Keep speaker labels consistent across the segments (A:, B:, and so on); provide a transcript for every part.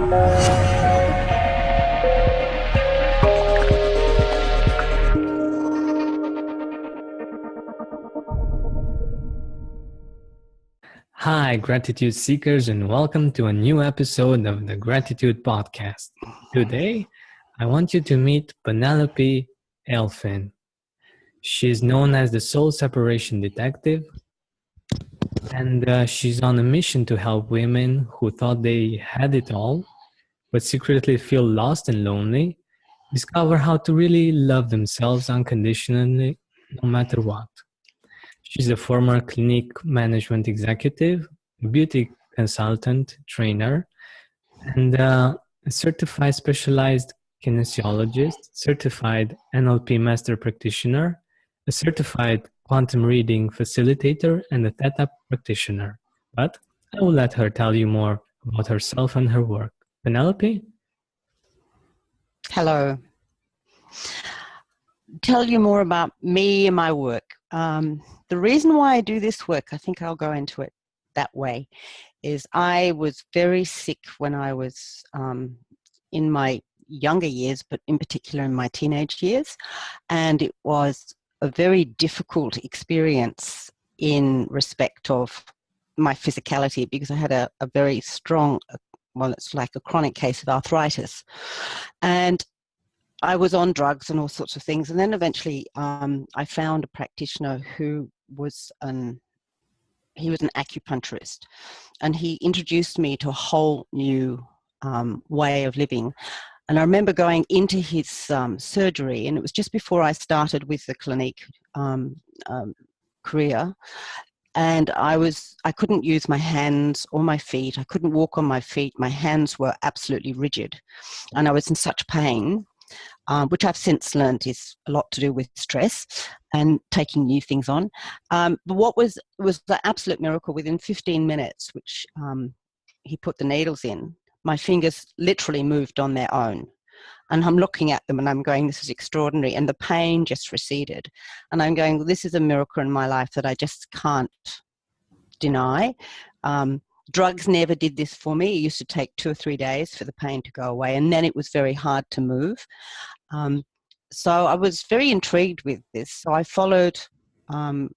A: Hi, gratitude seekers, and welcome to a new episode of the Gratitude Podcast. Today, I want you to meet Penelope Aelfin. She is known as the Soul Separation Detective, and she's on a mission to help women who thought they had it all, but secretly feel lost and lonely, discover how to really love themselves unconditionally, no matter what. She's a former clinic management executive, beauty consultant, trainer, and a certified specialized kinesiologist, certified NLP master practitioner, a certified quantum reading facilitator, and a theta practitioner. But I will let her tell you more about herself and her work. Penelope?
B: Hello. Tell you more about me and my work. The reason why I do this work, I think I'll go into it that way, is I was very sick when I was in my younger years, but in particular in my teenage years. And it was a very difficult experience in respect of my physicality, because I had a very strong, well, it's like a chronic case of arthritis. And I was on drugs and all sorts of things. And then eventually I found a practitioner who was an acupuncturist, and he introduced me to a whole new way of living. And I remember going into his surgery, and it was just before I started with the clinique career. And I couldn't use my hands or my feet. I couldn't walk on my feet. My hands were absolutely rigid, and I was in such pain. Which I've since learned is a lot to do with stress and taking new things on. But what was the absolute miracle, within 15 minutes, which he put the needles in, my fingers literally moved on their own. And I'm looking at them and I'm going, this is extraordinary. And the pain just receded. And I'm going, well, this is a miracle in my life that I just can't deny. Drugs never did this for me. It used to take 2 or 3 days for the pain to go away, and then it was very hard to move. So I was very intrigued with this. So I followed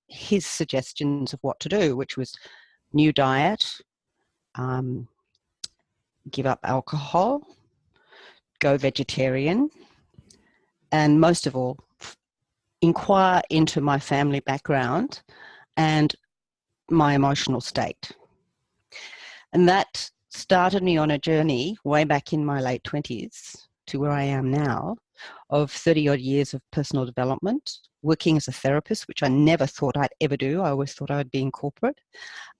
B: his suggestions of what to do, which was new diet, give up alcohol, go vegetarian, and most of all, inquire into my family background and my emotional state. And that started me on a journey way back in my late 20s to where I am now, of 30-odd years of personal development, working as a therapist, which I never thought I'd ever do. I always thought I would be in corporate.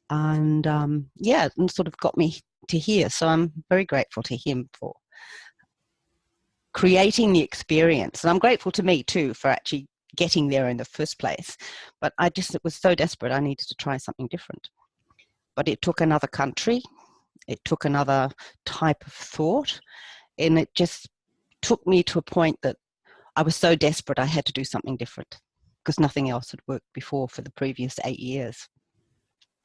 B: And and sort of got me to here. So I'm very grateful to him for creating the experience. And I'm grateful to me too for actually getting there in the first place. But it was so desperate, I needed to try something different. But it took another country, it took another type of thought, and it just took me to a point that I was so desperate I had to do something different, because nothing else had worked before for the previous 8 years.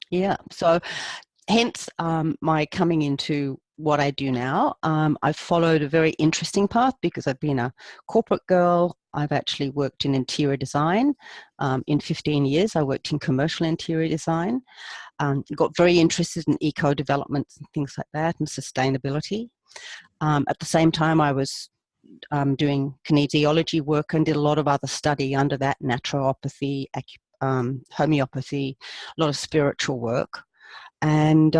B: Yeah, so hence my coming into what I do now. I've followed a very interesting path because I've been a corporate girl. I've actually worked in interior design. In 15 years, I worked in commercial interior design. Got very interested in eco-development and things like that, and sustainability. At the same time, I was doing kinesiology work and did a lot of other study under that, naturopathy, homeopathy, a lot of spiritual work, and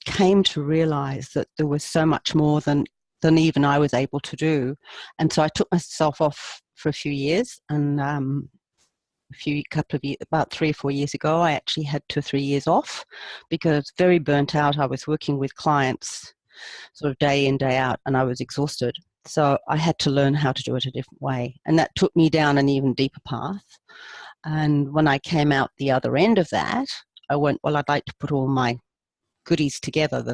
B: came to realize that there was so much more than even I was able to do. And so I took myself off for a few years, and about 3 or 4 years ago, I actually had 2 or 3 years off because very burnt out. I was working with clients sort of day in, day out, and I was exhausted. So I had to learn how to do it a different way. And that took me down an even deeper path. And when I came out the other end of that, I went, well, I'd like to put all my goodies together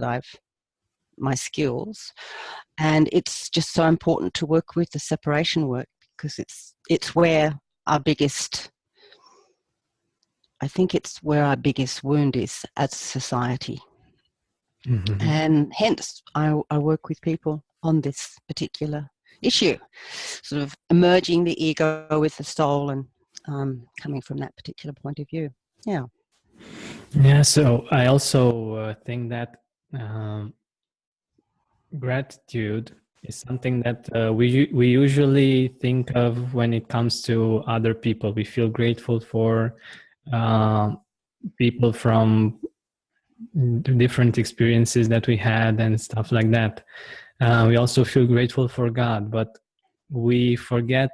B: my skills. And it's just so important to work with the separation work, because it's where our biggest wound is as a society.
A: Mhm.
B: And hence I work with people on this particular issue, sort of emerging the ego with the soul, and coming from that particular point of view. Yeah.
A: Yeah, so I also think that um, gratitude is something that we usually think of when it comes to other people. We feel grateful for uh, people from different experiences that we had and stuff like that. We also feel grateful for God, but we forget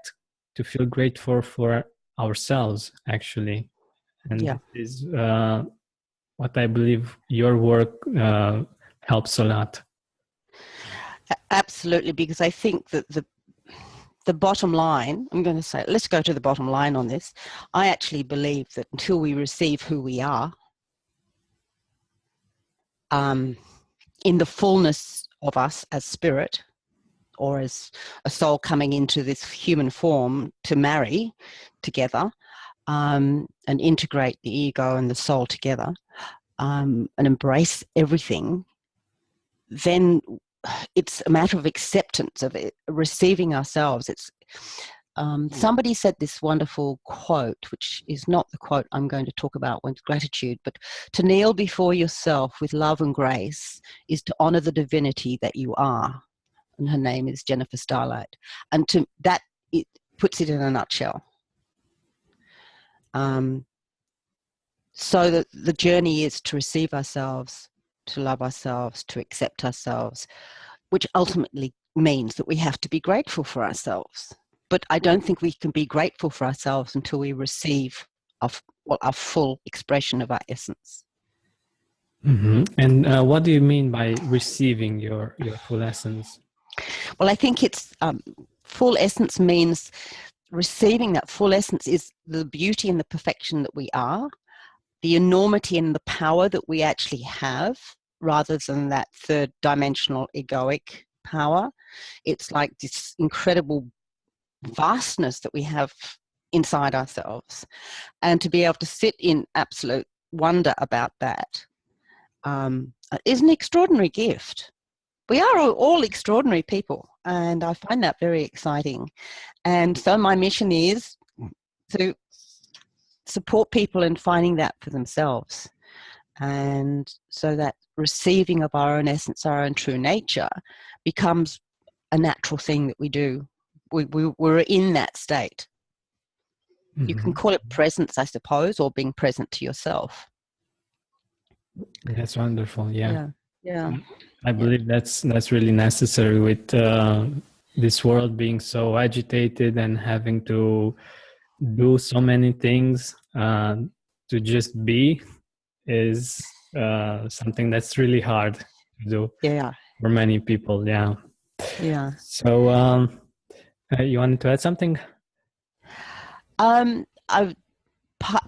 A: to feel grateful for ourselves, actually. And
B: Yeah.
A: this is what I believe your work helps a lot.
B: Absolutely, because I think that the bottom line, I'm going to say, let's go to the bottom line on this. I actually believe that until we receive who we are, in the fullness of us as spirit, or as a soul coming into this human form to marry together, and integrate the ego and the soul together, and embrace everything, then it's a matter of acceptance of it, receiving ourselves. It's somebody said this wonderful quote, which is not the quote I'm going to talk about with gratitude, but to kneel before yourself with love and grace is to honor the divinity that you are. And her name is Jennifer Starlight. And to that, it puts it in a nutshell. So that the journey is to receive ourselves, to love ourselves, to accept ourselves, which ultimately means that we have to be grateful for ourselves. But I don't think we can be grateful for ourselves until we receive our full expression of our essence.
A: Mm-hmm. And what do you mean by receiving your full essence?
B: Well, I think it's full essence means receiving that full essence is the beauty and the perfection that we are, the enormity and the power that we actually have, rather than that third dimensional egoic power. It's like this incredible vastness that we have inside ourselves, and to be able to sit in absolute wonder about that is an extraordinary gift. We are all extraordinary people, and I find that very exciting. And so my mission is to support people in finding that for themselves, and so that receiving of our own essence, our own true nature, becomes a natural thing that we do. We're in that state. You can
A: Mm-hmm.
B: call it presence, I suppose, or being present to yourself.
A: That's wonderful. Yeah.
B: Yeah, yeah,
A: I
B: yeah,
A: believe that's really necessary with this world being so agitated and having to do so many things to just be is something that's really hard to do
B: yeah,
A: for many people. Yeah.
B: yeah.
A: So you wanted to add something?
B: Um, I,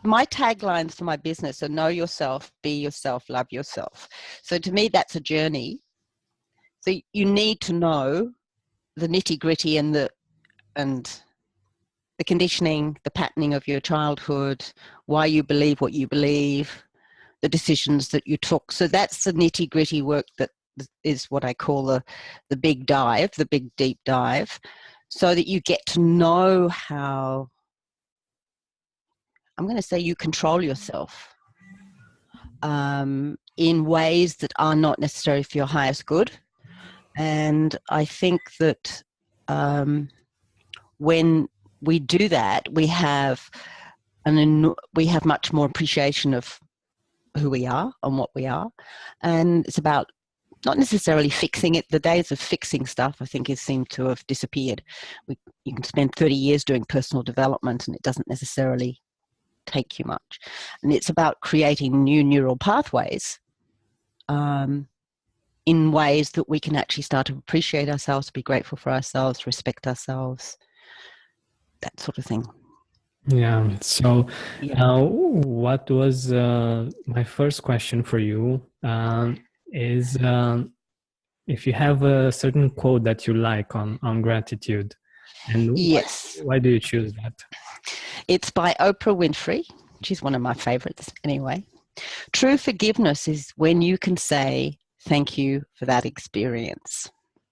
B: my taglines for my business are know yourself, be yourself, love yourself. So to me, that's a journey. So you need to know the nitty gritty and the conditioning, the patterning of your childhood, why you believe what you believe, the decisions that you took. So that's the nitty gritty work that is what I call the big dive, the big deep dive, so that you get to know how, I'm going to say, you control yourself in ways that are not necessarily for your highest good. And I think that when we do that, we have much more appreciation of who we are and what we are. And it's about not necessarily fixing it. The days of fixing stuff, I think, seem to have disappeared. You can spend 30 years doing personal development and it doesn't necessarily take you much. And it's about creating new neural pathways in ways that we can actually start to appreciate ourselves, be grateful for ourselves, respect ourselves, that sort of thing.
A: Yeah. So,
B: Yeah.
A: what was my first question for you is if you have a certain quote that you like on gratitude, and
B: Yes.
A: why do you choose that?
B: It's by Oprah Winfrey. She's one of my favorites anyway. True forgiveness is when you can say, thank you for that experience.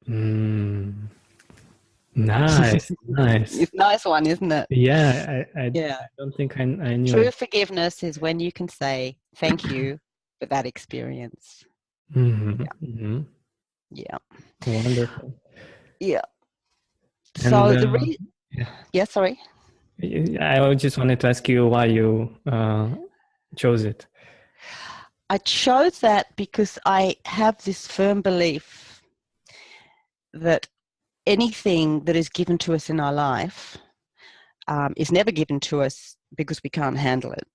A: Mm. Nice, nice.
B: It's a nice one, isn't it?
A: Yeah, I
B: Yeah.
A: don't think I knew
B: True
A: it.
B: forgiveness is when you can say thank you for that experience.
A: Hmm. Hmm.
B: Yeah.
A: Wonderful.
B: Yeah.
A: And
B: So
A: yeah,
B: yeah, sorry.
A: I just wanted to ask you why you chose it.
B: I chose that because I have this firm belief that anything that is given to us in our life is never given to us because we can't handle it.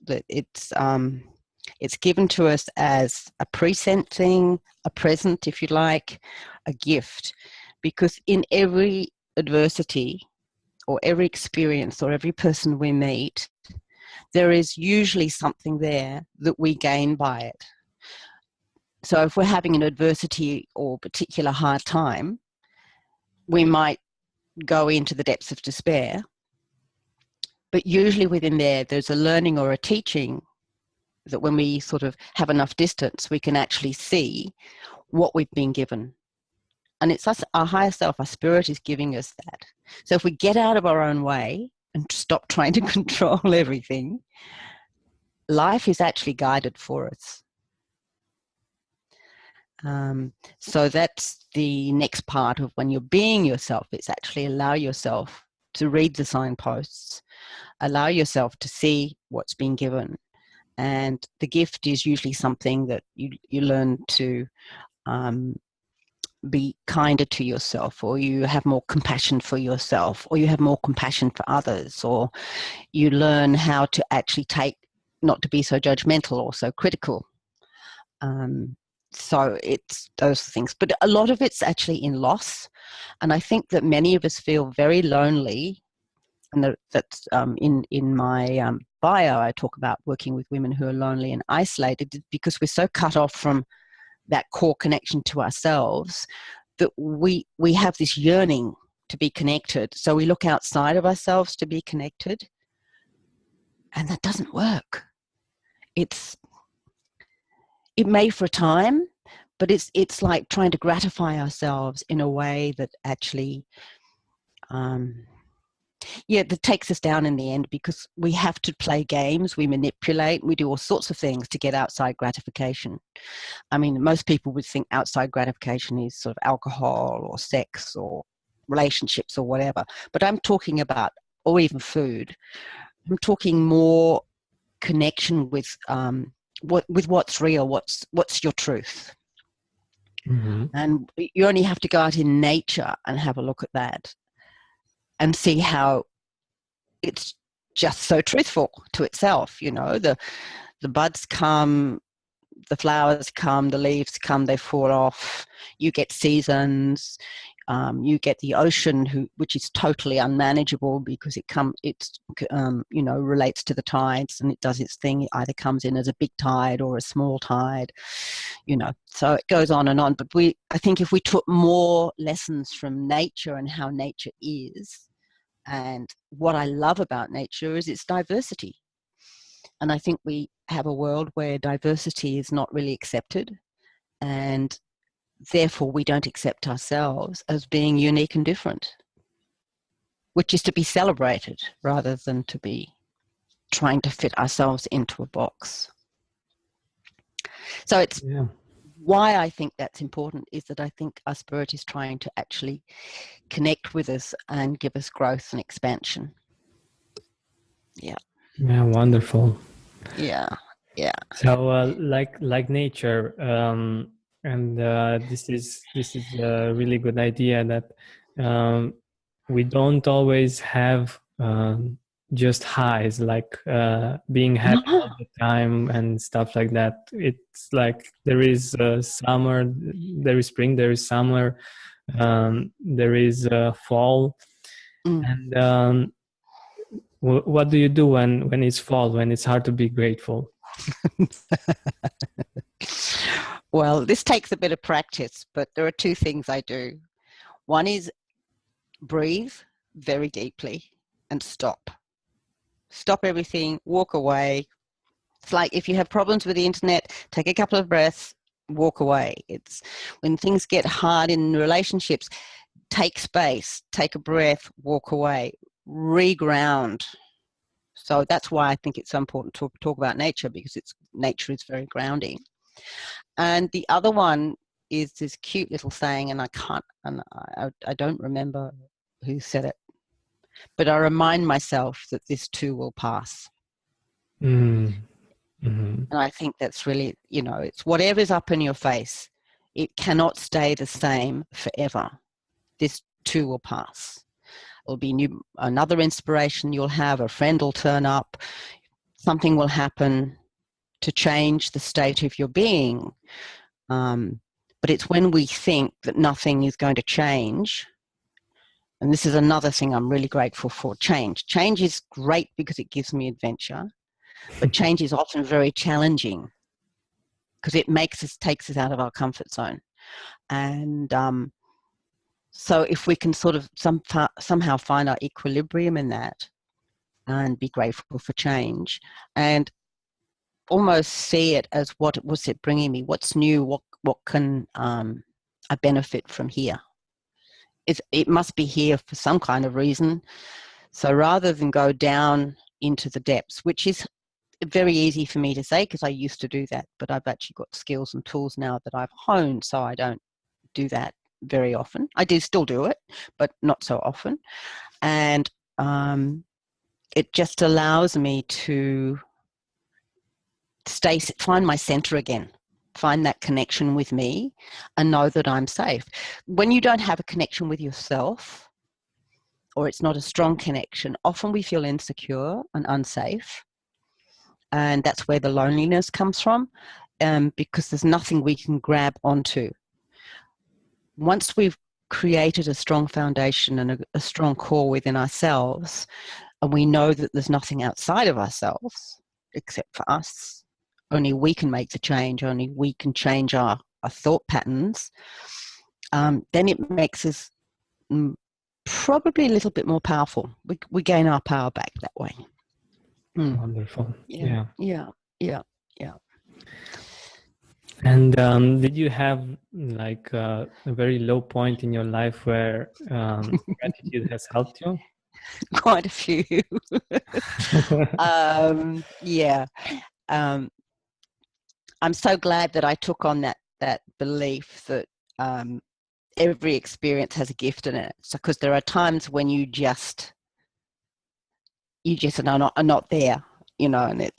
B: That it's given to us as a present thing, a present, if you like, a gift, because in every adversity or every experience or every person we meet, there is usually something there that we gain by it. So if we're having an adversity or particular hard time, we might go into the depths of despair, but usually within there's a learning or a teaching that when we sort of have enough distance, we can actually see what we've been given. And it's us, our higher self, our spirit is giving us that. So if we get out of our own way and stop trying to control everything, life is actually guided for us. So that's the next part of when you're being yourself. It's actually allow yourself to read the signposts, allow yourself to see what's been given. And the gift is usually something that you learn to be kinder to yourself, or you have more compassion for yourself, or you have more compassion for others, or you learn how to actually not to be so judgmental or so critical. So it's those things. But a lot of it's actually in loss. And I think that many of us feel very lonely. And that's in my bio, I talk about working with women who are lonely and isolated because we're so cut off from that core connection to ourselves that we have this yearning to be connected. So we look outside of ourselves to be connected. And that doesn't work. It may for a time, but it's like trying to gratify ourselves in a way that actually that takes us down in the end, because we have to play games, we manipulate, we do all sorts of things to get outside gratification. I mean, most people would think outside gratification is sort of alcohol or sex or relationships or whatever, but I'm talking about, or even food, I'm talking more connection with what's real, what's your truth.
A: Mm-hmm.
B: And you only have to go out in nature and have a look at that and see how it's just so truthful to itself. You know, the buds come, the flowers come, the leaves come, they fall off. You get seasons. You get the ocean, which is totally unmanageable because relates to the tides, and it does its thing. It either comes in as a big tide or a small tide, so it goes on and on. But I think if we took more lessons from nature and how nature is, and what I love about nature is its diversity. And I think we have a world where diversity is not really accepted, and therefore we don't accept ourselves as being unique and different, which is to be celebrated rather than to be trying to fit ourselves into a box. So it's why I think that's important, is that I think our spirit is trying to actually connect with us and give us growth and expansion. Yeah.
A: Yeah, wonderful.
B: Yeah. Yeah.
A: So, like nature, and this is a really good idea that we don't always have just highs, like being happy all the time and stuff like that. It's like there is summer, there is spring, there is summer, there is fall, and what do you do when it's fall, when it's hard to be grateful?
B: Well, this takes a bit of practice, but there are two things I do. One is breathe very deeply and stop. Stop everything, walk away. It's like if you have problems with the internet, take a couple of breaths, walk away. It's when things get hard in relationships, take space, take a breath, walk away, reground. So that's why I think it's so important to talk about nature, because nature is very grounding. And the other one is this cute little saying, and I don't remember who said it, but I remind myself that this too will pass.
A: Mm. Mm-hmm.
B: And I think that's really, it's whatever's up in your face, it cannot stay the same forever. This too will pass. It'll be another inspiration you'll have, a friend will turn up, something will happen to change the state of your being. But it's when we think that nothing is going to change, and this is another thing I'm really grateful for, change. Change is great because it gives me adventure, but change is often very challenging because it takes us out of our comfort zone. And so if we can sort of somehow find our equilibrium in that and be grateful for change and almost see it as what was it bringing me, what's new, what can I benefit from here. It must be here for some kind of reason. So rather than go down into the depths, which is very easy for me to say because I used to do that, but I've actually got skills and tools now that I've honed, so I don't do that very often. I do still do it, but not so often. And it just allows me to find my center again, find that connection with me and know that I'm safe. When you don't have a connection with yourself, or it's not a strong connection, often we feel insecure and unsafe. And that's where the loneliness comes from, because there's nothing we can grab onto. Once we've created a strong foundation and a strong core within ourselves, and we know that there's nothing outside of ourselves except for us, only we can make the change, only we can change our thought patterns, then it makes us probably a little bit more powerful. We gain our power back that way.
A: Wonderful. Yeah. And did you have like a very low point in your life where gratitude has helped you?
B: Quite a few. I'm so glad that I took on that belief that every experience has a gift in it. So, because there are times when you just are not there, and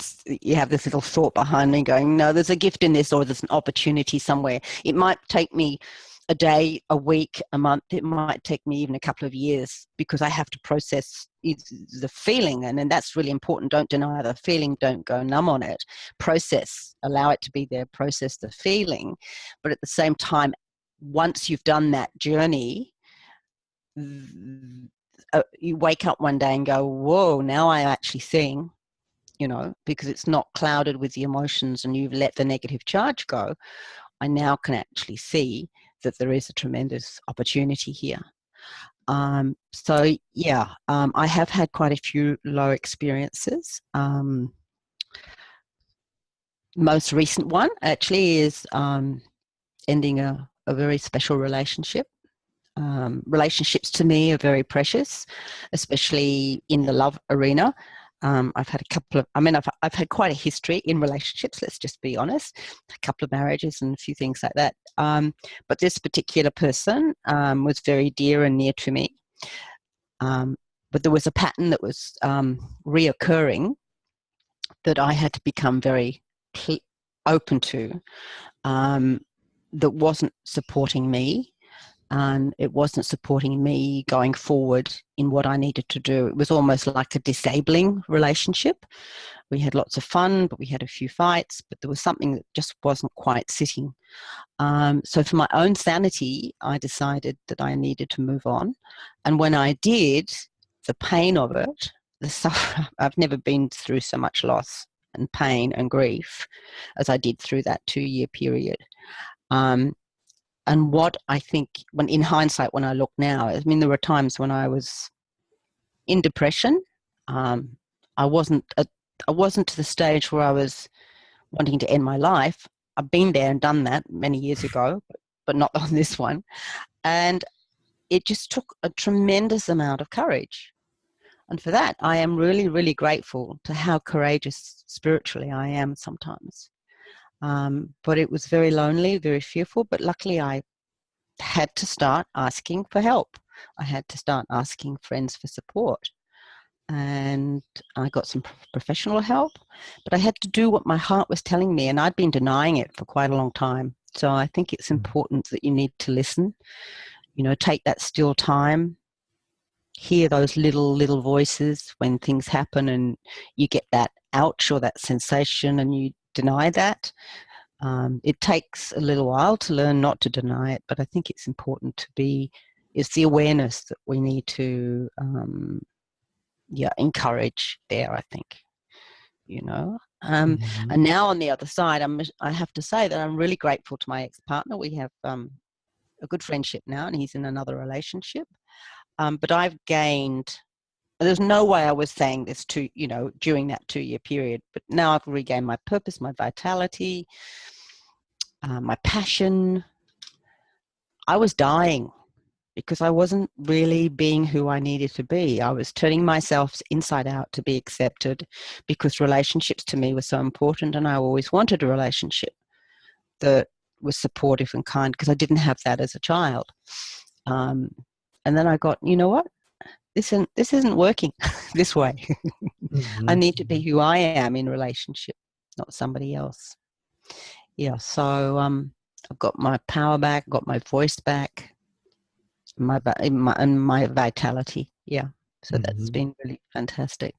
B: you have this little thought behind me going, no, there's a gift in this, or there's an opportunity somewhere. It might take me a day, a week, a month. It might take me even a couple of years because I have to process the feeling. And then that's really important. Don't deny the feeling. Don't go numb on it. Process, allow it to be there, process the feeling. But at the same time, once you've done that journey, you wake up one day and go, whoa, now I'm actually seeing, because it's not clouded with the emotions and you've let the negative charge go. I now can actually see that there is a tremendous opportunity here. I have had quite a few low experiences. Most recent one actually is ending a very special relationship. Relationships to me are very precious, especially in the love arena. I've had I've had quite a history in relationships, let's just be honest, a couple of marriages and a few things like that. But this particular person was very dear and near to me. But there was a pattern that was reoccurring that I had to become very open to, that wasn't supporting me. And it wasn't supporting me going forward in what I needed to do. It was almost like a disabling relationship. We had lots of fun, but we had a few fights, but there was something that just wasn't quite sitting. So for my own sanity, I decided that I needed to move on. And when I did, the pain of it, the suffering, I've never been through so much loss and pain and grief as I did through that 2-year period. And what I think, when in hindsight, when I look now, there were times when I was in depression. I wasn't to the stage where I was wanting to end my life. I've been there and done that many years ago, but not on this one. And it just took a tremendous amount of courage. And for that, I am really, really grateful to how courageous spiritually I am sometimes. But it was very lonely, very fearful. But luckily, I had to start asking for help. I had to start asking friends for support. And I got some professional help. But I had to do what my heart was telling me. And I'd been denying it for quite a long time. So I think it's important that you need to listen. You know, take that still time, hear those little voices when things happen and you get that ouch or that sensation and you deny that. It takes a little while to learn not to deny it, but I think it's important to be, it's the awareness that we need to encourage there, I think, you know. And now on the other side, I have to say that I'm really grateful to my ex-partner. We have a good friendship now, and he's in another relationship. But I've gained, there's no way I was saying this during that 2-year period, but now I've regained my purpose, my vitality, my passion. I was dying because I wasn't really being who I needed to be. I was turning myself inside out to be accepted because relationships to me were so important, and I always wanted a relationship that was supportive and kind because I didn't have that as a child. And then I got, you know what? This isn't working this way. I need to be who I am in relationship, not somebody else. Yeah, so I've got my power back, got my voice back, and my vitality. Yeah, so that's been really fantastic.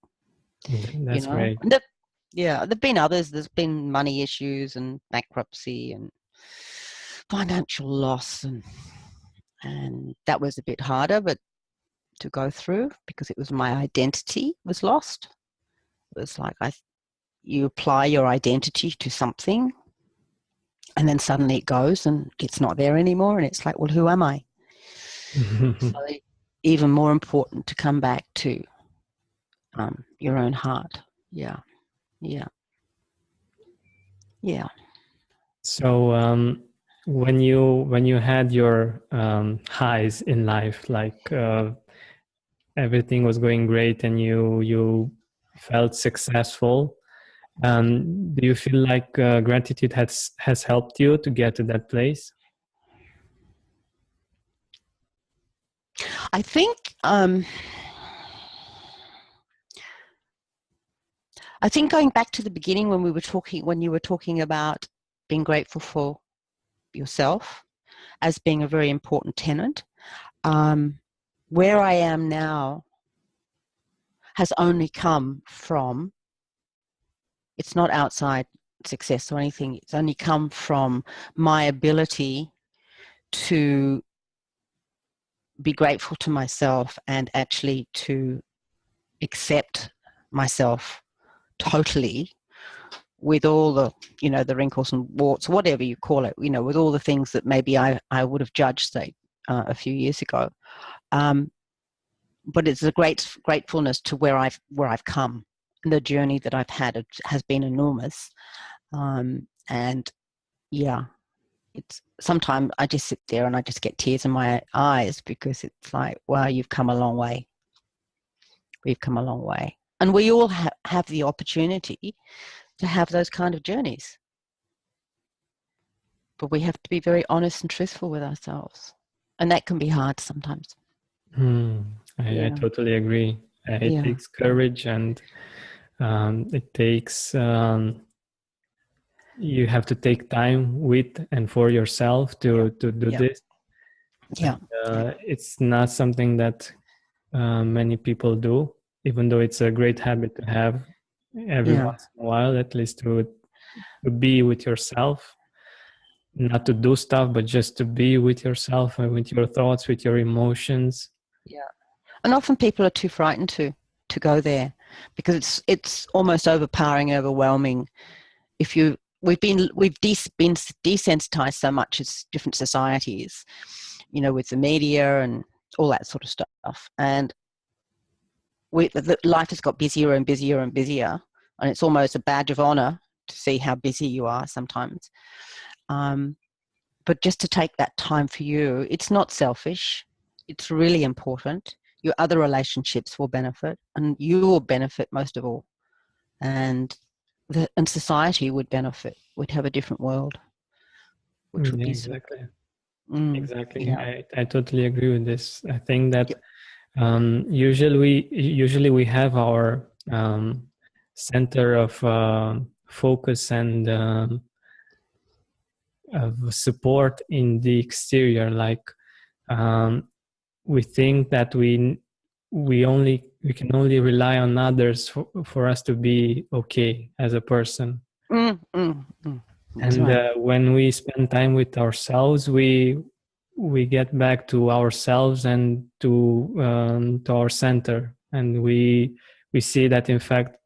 A: That's great.
B: There've been others. There's been money issues and bankruptcy and financial loss, and that was a bit harder, but to go through because it was my identity was lost. It was like you apply your identity to something and then suddenly it goes and it's not there anymore, and it's like, well, who am I? So even more important to come back to your own heart. Yeah.
A: So when you had your highs in life, like everything was going great and you felt successful, do you feel like gratitude has helped you to get to that place?
B: I think going back to the beginning when you were talking about being grateful for yourself as being a very important tenet, where I am now has only come from, it's not outside success or anything, it's only come from my ability to be grateful to myself and actually to accept myself totally with all the, the wrinkles and warts, whatever you call it, with all the things that maybe I would have judged, say, a few years ago. But it's a great gratefulness to where I've come. And the journey that I've had has been enormous. And yeah, it's sometimes I just sit there and I just get tears in my eyes because it's like, wow, you've come a long way. We've come a long way. And we all have the opportunity to have those kind of journeys. But we have to be very honest and truthful with ourselves. And that can be hard sometimes.
A: I totally agree. It takes courage, and it takes you have to take time with and for yourself to do this. It's not something that many people do, even though it's a great habit to have every once in a while, at least to be with yourself, not to do stuff, but just to be with yourself and with your thoughts, with your emotions.
B: And often people are too frightened to go there because it's almost overpowering and overwhelming. We've been desensitized so much as different societies, with the media and all that sort of stuff. And life has got busier and busier and busier, and it's almost a badge of honor to see how busy you are sometimes. But just to take that time for you, it's not selfish. It's really important. Your other relationships will benefit, and you will benefit most of all. And society would benefit. We'd have a different world, which would
A: Yeah,
B: be so.
A: exactly.
B: Mm,
A: Exactly.
B: yeah.
A: I totally agree with this. I think that
B: Yep.
A: usually we have our center of focus and of support in the exterior. Like um, we think that we can only rely on others for us to be okay as a person.
B: Mm, mm, mm. That's
A: And
B: right.
A: when we spend time with ourselves, we get back to ourselves and to our center, and we see that in fact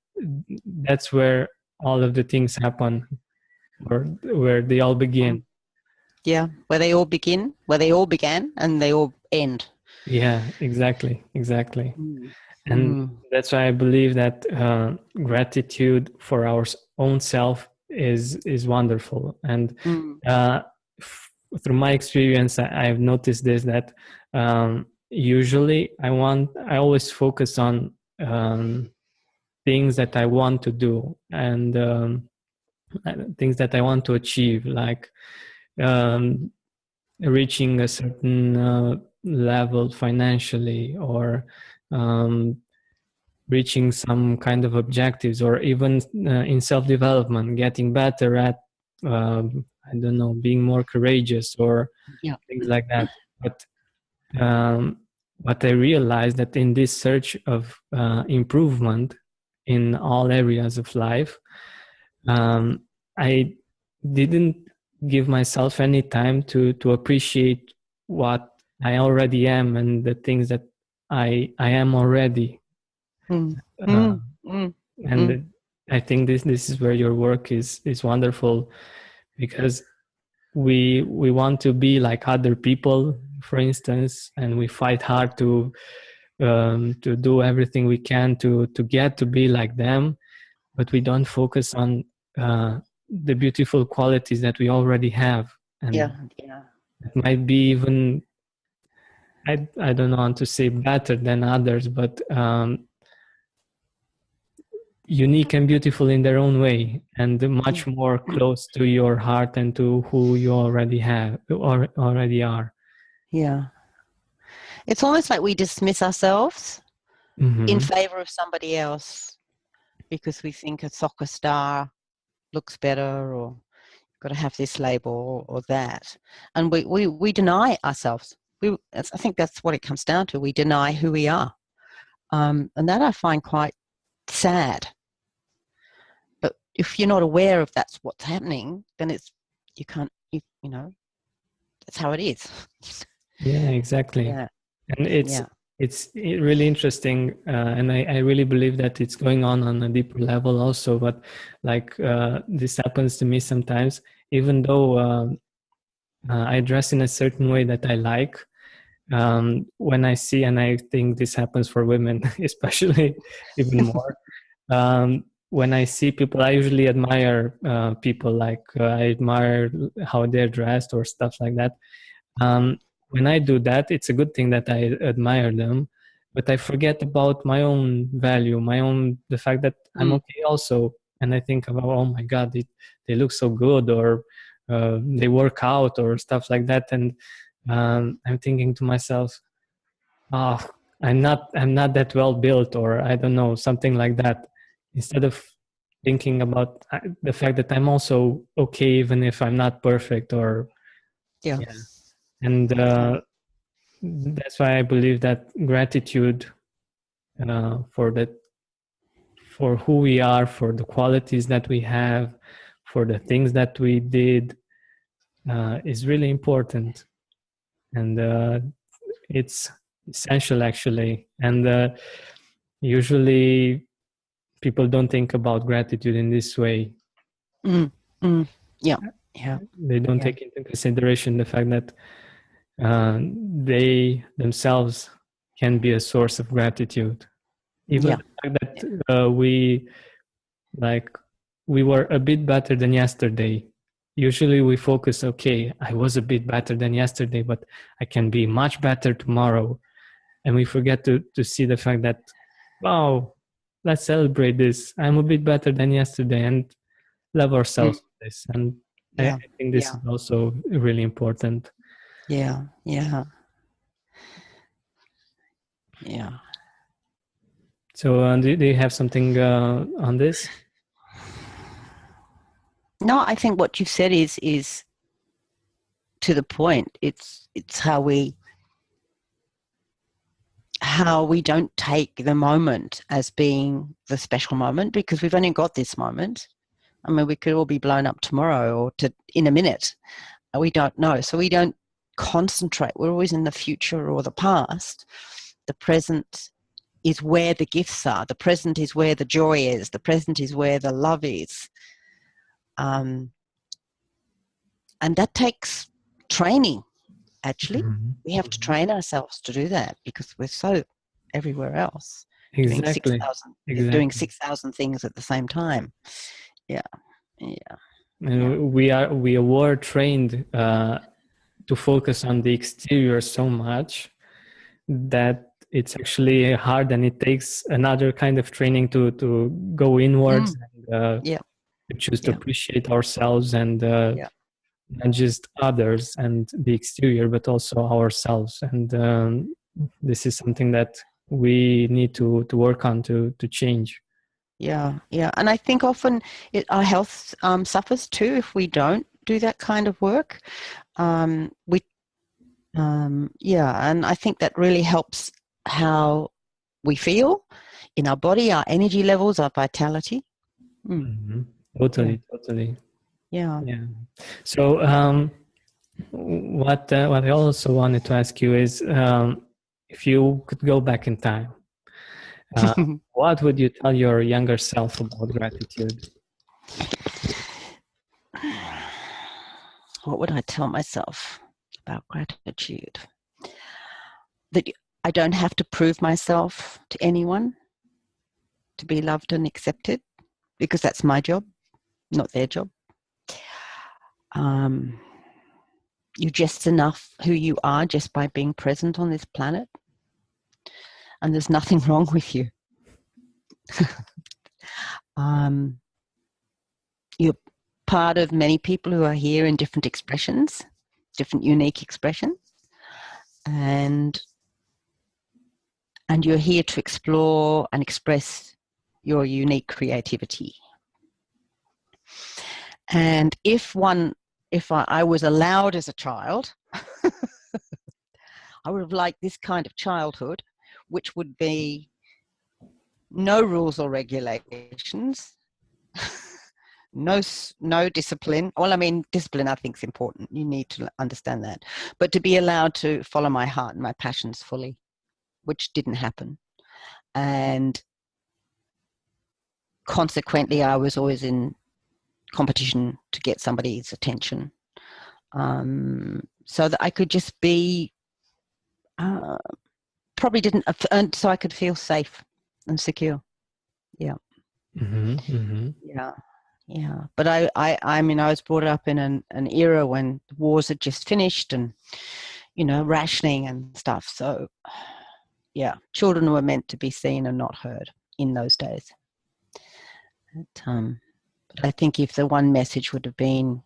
A: that's where all of the things happen, or where they all
B: Mm.
A: begin.
B: Yeah, where they all begin, where they all began, and they all end.
A: Yeah, exactly, exactly.
B: Mm.
A: And
B: Mm.
A: that's why I believe that gratitude for our own self is wonderful. And
B: Mm.
A: uh, through my experience, I've noticed this, that usually I always focus on things that I want to do, and things that I want to achieve, like um, reaching a certain level financially, or um, reaching some kind of objectives, or even in self-development, getting better at I don't know, being more courageous, or
B: Yeah.
A: things like that. Um, but I realized that in this search of improvement in all areas of life, I didn't give myself any time to appreciate what I already am, and the things that I am already.
B: Mm.
A: Uh,
B: Mm. Mm. Mm.
A: and I think this is where your work is wonderful, because we want to be like other people, for instance, and we fight hard to do everything we can to get to be like them, but we don't focus on the beautiful qualities that we already have, and
B: Yeah. Yeah.
A: it might be even, I don't know how to say better than others, but unique and beautiful in their own way, and
B: Yeah.
A: much more close to your heart and to who you already have or already are.
B: Yeah. It's almost like we dismiss ourselves in
A: Hmm.
B: favor of somebody else because we think a soccer star looks better, or got to have this label or that, and we deny ourselves. I think that's what it comes down to. We deny who we are, and that I find quite sad. But if you're not aware of that's what's happening, then you can't, you know, that's how it is.
A: Yeah, exactly.
B: Yeah.
A: And
B: Yeah.
A: it's really interesting, and I really believe that it's going on a deeper level also. But like this happens to me sometimes, even though I dress in a certain way that I like. When I see, and I think this happens for women especially even more, when I see people, I usually admire people, like I admire how they're dressed or stuff like that. When I do that, it's a good thing that I admire them, but I forget about my own value, the fact that I'm
B: Mm.
A: okay also. And I think about, oh my God, they look so good, or they work out or stuff like that. And I'm thinking to myself, oh, I'm not that well built, or I don't know, something like that. Instead of thinking about the fact that I'm also okay, even if I'm not perfect, or
B: Yeah.
A: yeah. And that's why I believe that gratitude for that, for who we are, for the qualities that we have, for the things that we did, is really important, and it's essential actually. And usually people don't think about gratitude in this way.
B: Mm. Mm. Yeah. Yeah.
A: They don't
B: Yeah.
A: take into consideration the fact that they themselves can be a source of gratitude. Even
B: Yeah.
A: the fact that we like we were a bit better than yesterday. Usually we focus, okay, I was a bit better than yesterday, but I can be much better tomorrow. And we forget to see the fact that, wow, let's celebrate this. I'm a bit better than yesterday, and love ourselves for this. And I
B: Yeah.
A: think this is also really important.
B: Yeah. Yeah. Yeah.
A: So do you have something on this?
B: No, I think what you've said is to the point. It's how we don't take the moment as being the special moment, because we've only got this moment. I mean, we could all be blown up tomorrow or in a minute. We don't know. So we don't concentrate. We're always in the future or the past. The present is where the gifts are. The present is where the joy is. The present is where the love is. And that takes training, actually.
A: Mm-hmm.
B: We have to train ourselves to do that because we're so everywhere else.
A: Exactly.
B: Doing 6,000 things at the same time. Yeah. Yeah.
A: And we were trained to focus on the exterior so much that it's actually hard, and it takes another kind of training to go inwards and to choose to appreciate ourselves and not just others and the exterior, but also ourselves. And this is something that we need to work on to change.
B: Yeah, yeah. And I think often our health suffers too if we don't do that kind of work. And I think that really helps how we feel in our body, our energy levels, our vitality.
A: Mm-hmm. Totally.
B: Yeah.
A: So what I also wanted to ask you is, if you could go back in time, what would you tell your younger self about gratitude?
B: What would I tell myself about gratitude? That I don't have to prove myself to anyone to be loved and accepted, because that's my job, not their job. You're just enough who you are just by being present on this planet, and there's nothing wrong with you. You're part of many people who are here in different expressions, different unique expressions, and you're here to explore and express your unique creativity. And if I was allowed as a child, I would have liked this kind of childhood, which would be no rules or regulations, no discipline. Well, I mean, discipline I think is important. You need to understand that. But to be allowed to follow my heart and my passions fully, which didn't happen. And consequently, I was always in competition to get somebody's attention, so that I could just be, probably didn't, so I could feel safe and secure. Yeah. Yeah. But I mean, I was brought up in an era when wars had just finished and, rationing and stuff. So, yeah, children were meant to be seen and not heard in those days. But I think if the one message would have been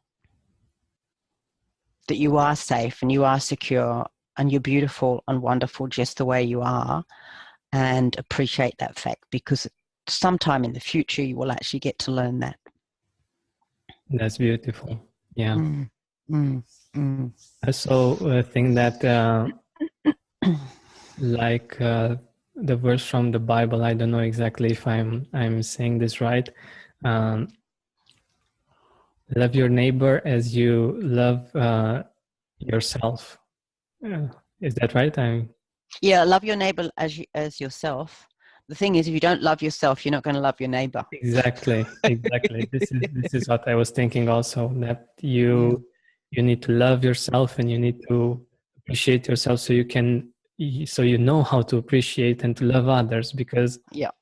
B: that you are safe and you are secure and you're beautiful and wonderful just the way you are, and appreciate that fact, because sometime in the future you will actually get to learn that.
A: That's beautiful. Yeah. I also think that like the verse from the Bible, I don't know exactly if I'm saying this right. Love your neighbor as you love yourself. Is that right?
B: Yeah, love your neighbor as yourself. The thing is, if you don't love yourself, you're not going to love your neighbor.
A: Exactly. This is what I was thinking also, that you need to love yourself and you need to appreciate yourself so you know how to appreciate and to love others, because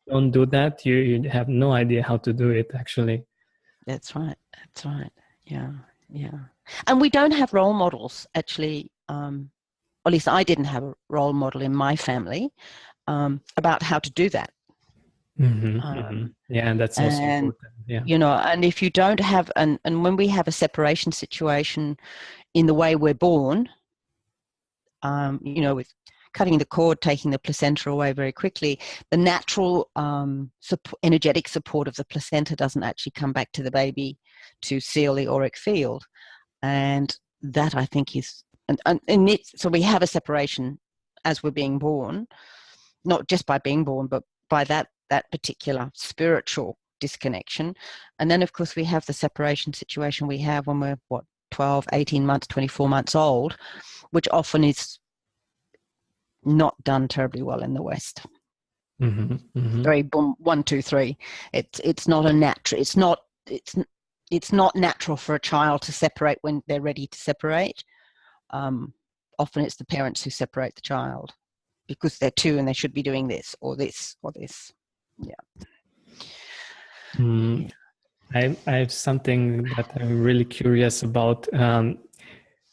A: don't do that, you have no idea how to do it actually.
B: That's right. That's right. Yeah. Yeah. And we don't have role models, actually. At least I didn't have a role model in my family about how to do that.
A: Yeah, and that's also
B: And,
A: important. Yeah.
B: and if you don't have, and when we have a separation situation in the way we're born, with cutting the cord, taking the placenta away very quickly, the natural energetic support of the placenta doesn't actually come back to the baby to seal the auric field. And that, I think, is, so we have a separation as we're being born, not just by being born, but by that particular spiritual disconnection. And then, of course, we have the separation situation we have when we're, 12, 18 months, 24 months old, which often is not done terribly well in the West. Very boom, 1, 2, 3. It's not a natural. It's not natural for a child to separate when they're ready to separate. Often it's the parents who separate the child because they're two and they should be doing this or this or this. Yeah.
A: I have something that I'm really curious about.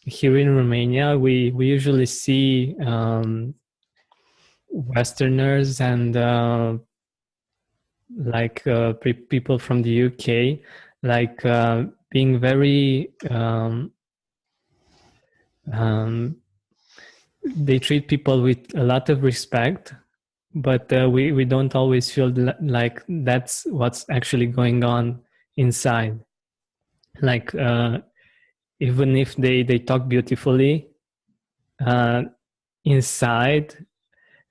A: Here in Romania, we usually see Westerners and people from the UK, being very. They treat people with a lot of respect, but we don't always feel like that's what's actually going on inside. Like even if they talk beautifully, inside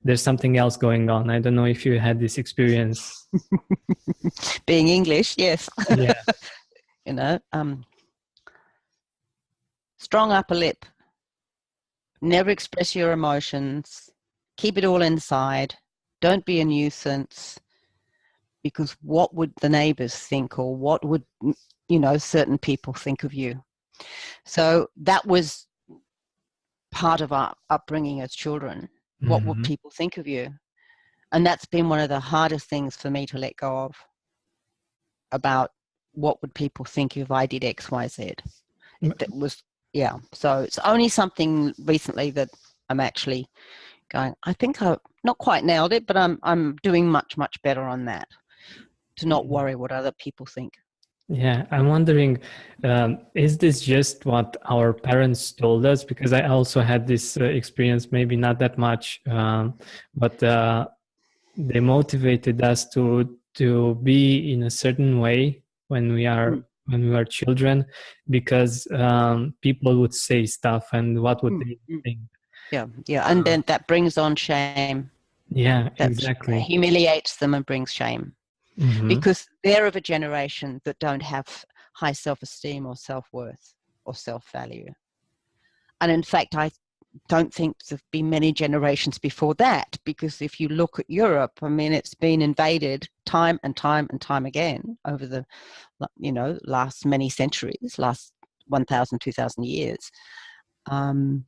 A: there's something else going on. I don't know if you had this experience.
B: Being English, yes.
A: Yeah.
B: Strong upper lip. Never express your emotions. Keep it all inside. Don't be a nuisance. Because what would the neighbors think, or what would, certain people think of you? So that was part of our upbringing as children. What would people think of you? And that's been one of the hardest things for me to let go of, about what would people think if I did X, Y, Z. That was, yeah. So it's only something recently that I'm actually going, I think I've not quite nailed it, but I'm doing much, much better on that, to not worry what other people think.
A: Yeah, I'm wondering, is this just what our parents told us? Because I also had this experience, maybe not that much, but they motivated us to be in a certain way when we are children, because people would say stuff, and what would they think?
B: Yeah, and then that brings on shame.
A: Yeah,
B: That
A: exactly.
B: humiliates them and brings shame. Because they're of a generation that don't have high self-esteem or self-worth or self-value. And in fact, I don't think there've been many generations before that, because if you look at Europe, I mean, it's been invaded time and time and time again over the, last many centuries, last 1,000, 2,000 years. And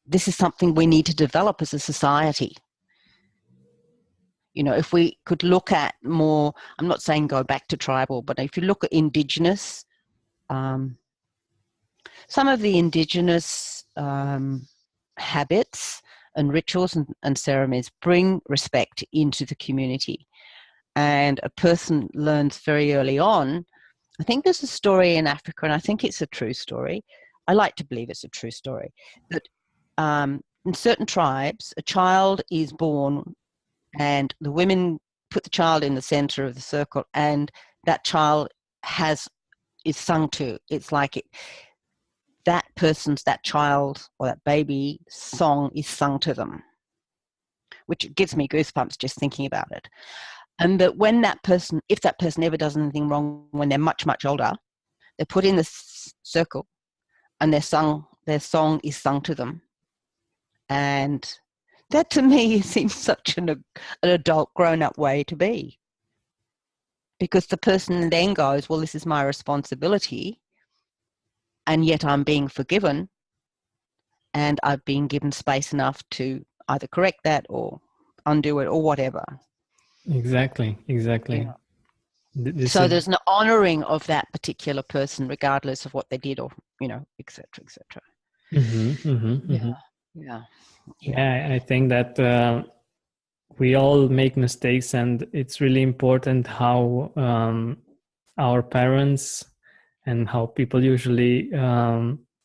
B: this is something we need to develop as a society. If we could look at more, I'm not saying go back to tribal, but if you look at indigenous, some of the indigenous habits and rituals and ceremonies bring respect into the community. And a person learns very early on. I think there's a story in Africa, and I think it's a true story. I like to believe it's a true story, that in certain tribes, a child is born and the women put the child in the center of the circle, and that child is sung to. It's like that child or that baby song is sung to them, which gives me goosebumps just thinking about it. And that if that person ever does anything wrong when they're much, much older, they're put in the circle and their song is sung to them. And that, to me, seems such an adult, grown-up way to be. Because the person then goes, well, this is my responsibility, and yet I'm being forgiven, and I've been given space enough to either correct that or undo it or whatever.
A: Exactly.
B: Yeah.
A: This
B: So
A: is
B: there's an honoring of that particular person, regardless of what they did, or etc., etc. Yeah, yeah, yeah.
A: yeah. I think that we all make mistakes, and it's really important how our parents and how people usually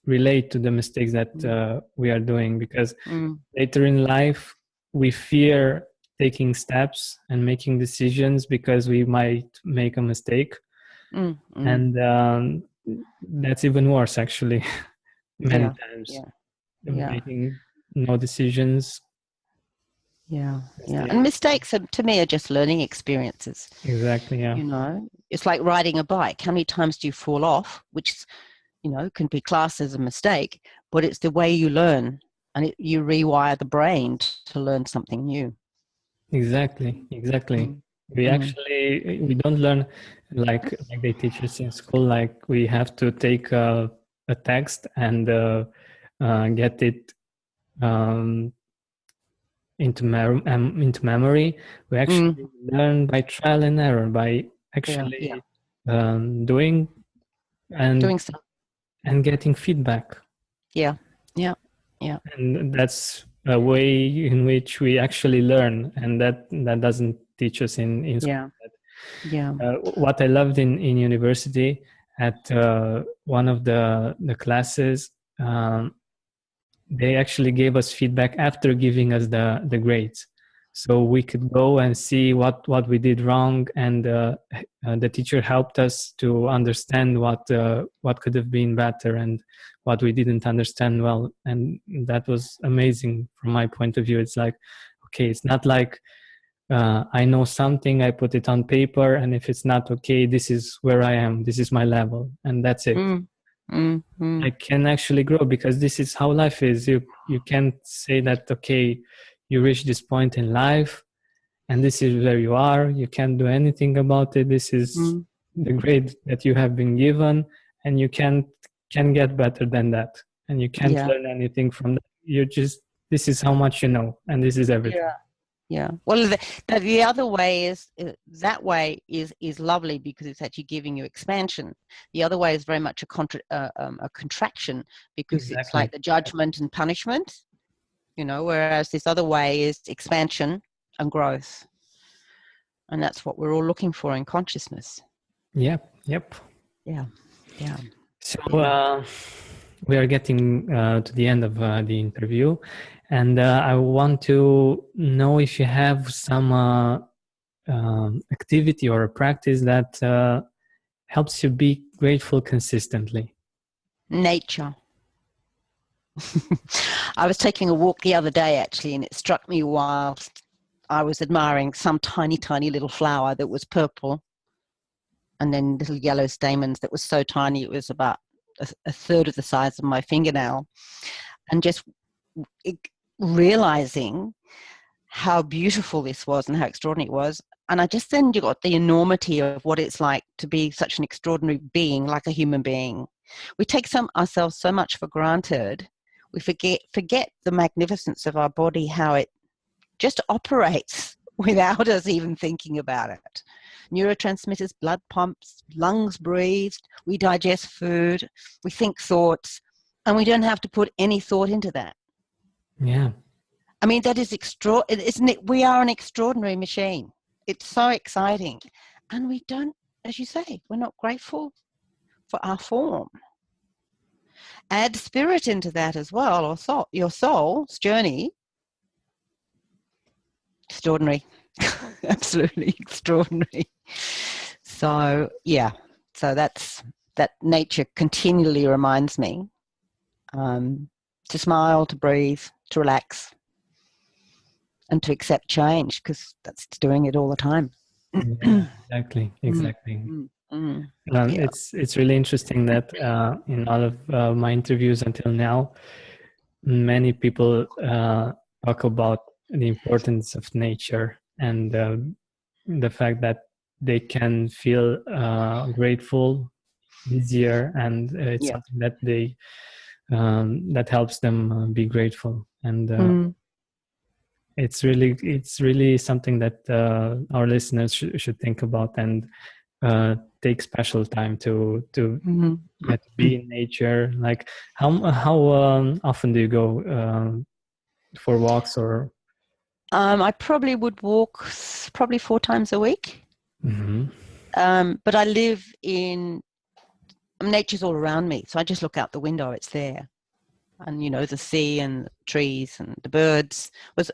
A: relate to the mistakes that we are doing, because
B: Mm,
A: later in life we fear taking steps and making decisions because we might make a mistake,
B: mm, mm.
A: and that's even worse actually. Many
B: Yeah,
A: times
B: yeah, yeah,
A: making no decisions.
B: yeah, yeah. And
A: Mistake.
B: mistakes are, to me, are just learning experiences.
A: Exactly, yeah.
B: It's like riding a bike. How many times do you fall off, which can be classed as a mistake, but it's the way you learn, and you rewire the brain to learn something new.
A: Exactly.
B: Mm, mm,
A: We don't learn like they teach us in school. Like we have to take a text and get it um, into memory. We
B: mm.
A: actually learn by trial and error, by
B: Yeah, yeah.
A: actually doing and
B: Doing stuff.
A: and getting feedback.
B: Yeah, yeah, yeah,
A: And that's a way in which we actually learn, and that doesn't teach us in school.
B: yeah, yeah.
A: What I loved in university, at one of the classes, they actually gave us feedback after giving us the grades, so we could go and see what we did wrong, and the teacher helped us to understand what could have been better and what we didn't understand well. And that was amazing from my point of view. It's like, okay, it's not like I know something, I put it on paper, and if it's not okay, this is where I am, this is my level, and that's it.
B: Mm, mm,
A: I
B: mm.
A: can actually grow, because this is how life is. You can't say that, okay, you reach this point in life and this is where you are. You can't do anything about it. This is
B: Mm.
A: the grade that you have been given, and you can get better than that. And you can't
B: Yeah,
A: learn anything from that. You just, this is how much you know, and this is everything.
B: yeah, yeah. Well, the other way is that way is lovely because it's actually giving you expansion. The other way is very much a contraction, because it's like
A: Exactly.
B: the judgment and punishment. Whereas this other way is expansion and growth, and that's what we're all looking for in consciousness.
A: Yep.
B: Yeah, yeah,
A: So
B: yeah.
A: we are getting to the end of the interview, and I want to know if you have some activity or a practice that helps you be grateful consistently.
B: Nature. I was taking a walk the other day, actually, and it struck me whilst I was admiring some tiny, tiny little flower that was purple, and then little yellow stamens that was so tiny it was about a third of the size of my fingernail, and just realizing how beautiful this was and how extraordinary it was. And I just then got the enormity of what it's like to be such an extraordinary being, like a human being. We take ourselves so much for granted. We forget the magnificence of our body, how it just operates without us even thinking about it. Neurotransmitters, blood pumps, lungs breathe, we digest food, we think thoughts, and we don't have to put any thought into that.
A: Yeah.
B: I mean, that is extraordinary, isn't it? We are an extraordinary machine. It's so exciting. And we don't, as you say, we're not grateful for our form. Add spirit into that as well, or soul, your soul's journey. Extraordinary. Absolutely extraordinary. So, yeah. So that nature continually reminds me to smile, to breathe, to relax, and to accept change, because that's doing it all the time.
A: Yeah, exactly.
B: Mm,
A: Exactly.
B: mm, mm.
A: And
B: Yeah,
A: it's really interesting that in all of my interviews until now, many people talk about the importance of nature, and the fact that they can feel grateful easier, and it's
B: yeah.
A: something that they that helps them be grateful. And
B: Mm,
A: it's really something that our listeners should think about, and take special time to
B: Mhm.
A: get to be in nature? Like how often do you go for walks or?
B: I probably would walk probably 4 times a week.
A: Mhm.
B: But I live in nature's all around me, so I just look out the window. It's there, and the sea and the trees and the birds. Was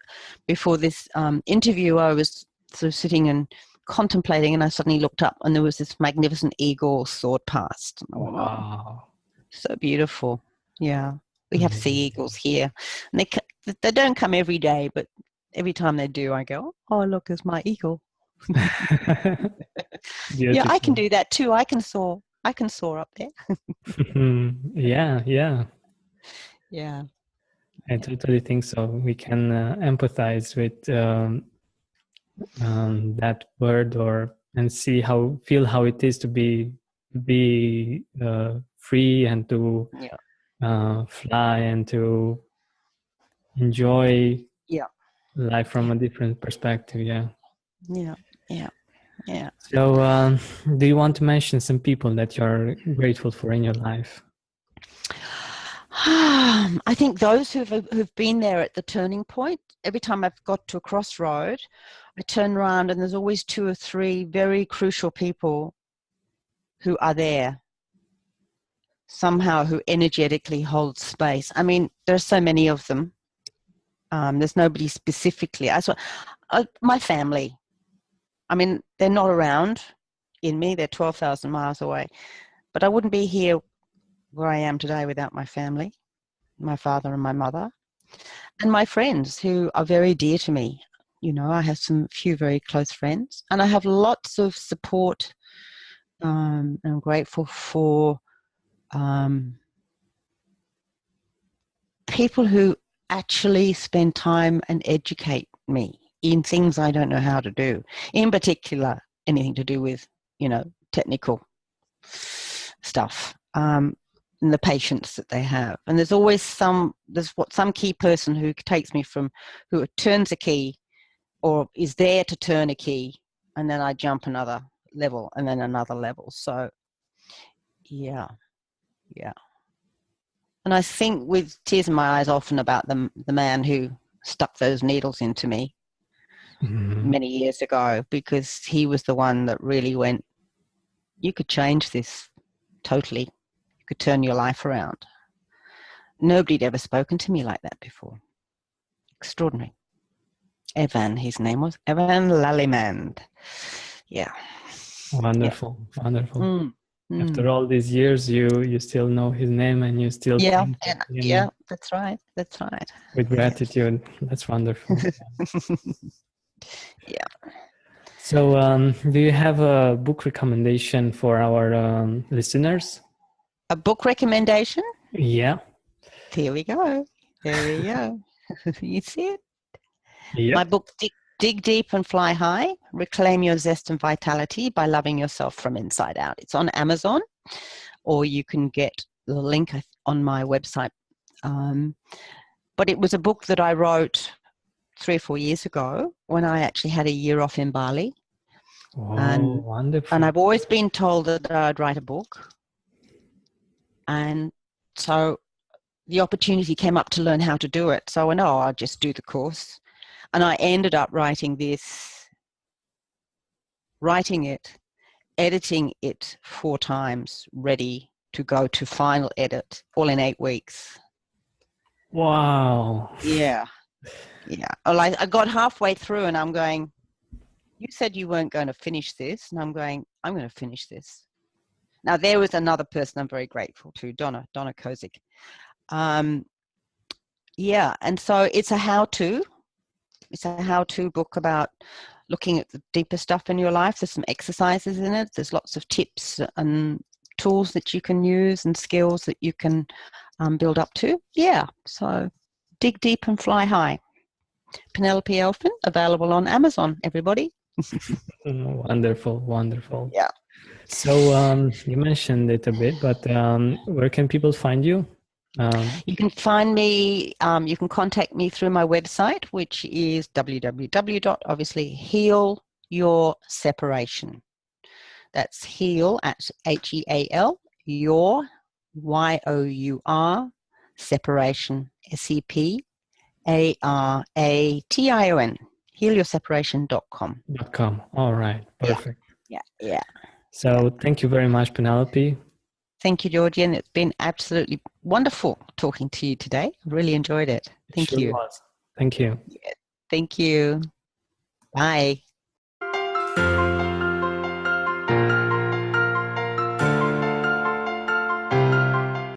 B: before this interview, I was sort of sitting and contemplating, and I suddenly looked up, and there was this magnificent eagle soared past. And I went, "Oh,
A: Wow.
B: so beautiful!" Yeah, we have sea
A: Amazing.
B: eagles here, and they don't come every day, but every time they do, I go, "Oh, look, there's my eagle." Yeah, I can
A: Beautiful.
B: do that too. I can soar. I can soar up there.
A: Yeah, yeah.
B: Yeah.
A: I
B: Yeah.
A: totally think so. We can empathize with that word, or and feel how it is to be free and to
B: Yeah.
A: fly and to enjoy
B: Yeah.
A: life from
B: Yeah.
A: a different perspective. Yeah.
B: Yeah. Yeah. Yeah.
A: So, do you want to mention some people that you're grateful for in your life?
B: I think those who've been there at the turning point. Every time I've got to a crossroad, I turn around and there's always 2 or 3 very crucial people who are there somehow, who energetically hold space. I mean, there's so many of them. There's nobody specifically. My family. I mean, they're not around in me. They're 12,000 miles away. But I wouldn't be here where I am today without my family, my father and my mother, and my friends who are very dear to me. I have some few very close friends, and I have lots of support. I'm grateful for people who actually spend time and educate me in things I don't know how to do. In particular, anything to do with, technical stuff. And the patience that they have. And there's always some key person who takes me from, who turns a key or is there to turn a key, and then I jump another level and then another level. So yeah. And I think with tears in my eyes often about the man who stuck those needles into me
A: Mhm.
B: many years ago, because he was the one that really went, you could change this totally. You could turn your life around. Nobody'd ever spoken to me like that before. Extraordinary. Evan, his name was Evan Lallimand. Yeah. Yeah.
A: Wonderful, wonderful.
B: Mm.
A: After
B: Mm.
A: all these years, you still know his name and you still
B: Yeah.
A: think of
B: Yeah.
A: him
B: That's right. That's right.
A: with
B: Yes.
A: gratitude. That's wonderful.
B: Yeah.
A: So, do you have a book recommendation for our listeners?
B: A book recommendation?
A: Yeah.
B: Here we go. There we go. You see it? My
A: Yep.
B: book, Dig Deep and Fly High, Reclaim Your Zest and Vitality by Loving Yourself from Inside Out. It's on Amazon, or you can get the link on my website. But it was a book that I wrote 3 or 4 years ago when I actually had a year off in Bali.
A: Oh,
B: And
A: wonderful.
B: I've always been told that I'd write a book. And so the opportunity came up to learn how to do it. So I went, I'll just do the course. And I ended up writing it, editing it 4 times, ready to go to final edit, all in 8 weeks.
A: Wow.
B: Yeah. Yeah. I got halfway through and I'm going, you said you weren't going to finish this. And I'm going, I'm going to finish this. Now, there was another person I'm very grateful to, Donna Kozik. Yeah. And so it's a how-to. It's a how-to book about looking at the deeper stuff in your life. There's some exercises in it. There's lots of tips and tools that you can use and skills that you can build up to. Yeah. So dig deep and fly high. Penelope Aelfin, available on Amazon, everybody.
A: Wonderful, wonderful.
B: Yeah.
A: So, you mentioned it a bit, but where can people find you?
B: You can find me, you can contact me through my website, which is www.obviously healyourseparation. That's heal at HEAL, your, YOUR, separation, SEPARATION, healyourseparation.com.
A: .com. All right.
B: Yeah,
A: Perfect.
B: yeah.
A: So thank you very much, Penelope.
B: Thank you, Georgian. It's been absolutely wonderful talking to you today. Really enjoyed it.
A: It
B: Thank
A: sure
B: you.
A: was. Thank you.
B: Yeah, thank you. Bye.